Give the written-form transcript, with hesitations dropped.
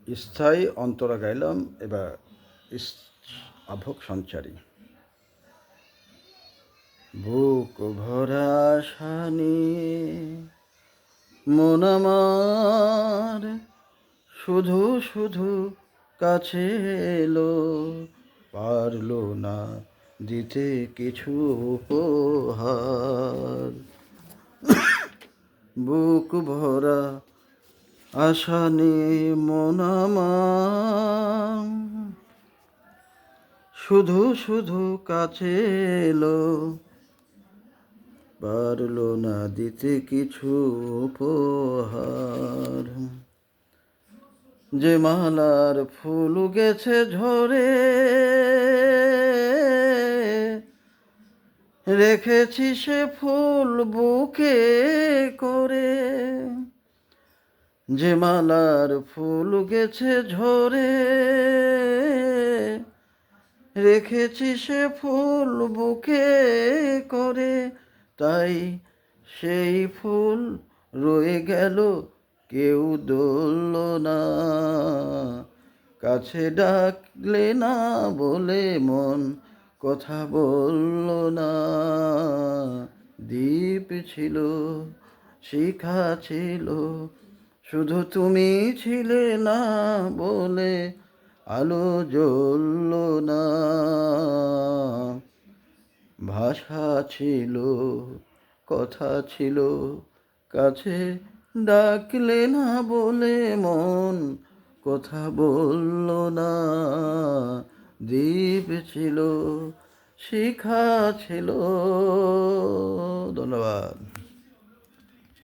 স্থায়ী অন্তরা গাইলাম। এবার আভোগ সঞ্চারী। বুক ভরা আশা নিয়ে মন আমার শুধু শুধু কাছে এলো, পারলো না দিতে কিছু উপহার। বুক ভরা আশা নিয়ে মন আমার শুধু শুধু কাছে এলো, পারলো না দিতে কিছু উপহার। যে মালার ফুল গেছে ঝরে, রেখেছি সে ফুল বুকে করে। যে মালার ফুল গেছে ঝরে, রেখেছি সে ফুল বুকে করে। তাই সেই ফুল রয়ে গেল, কেউ ধরল না। কাছে ডাকলে না বলে মন কথা বলল না। দ্বীপ ছিল, শিখা ছিল, শুধু তুমি ছিলে না বলে আলো জ্বলল না। ভাষা ছিল, কথা ছিল, কাছে ডাকলে না বলে মন কথা বলল না। দ্বীপ ছিল, শিখা ছিল। ধন্যবাদ।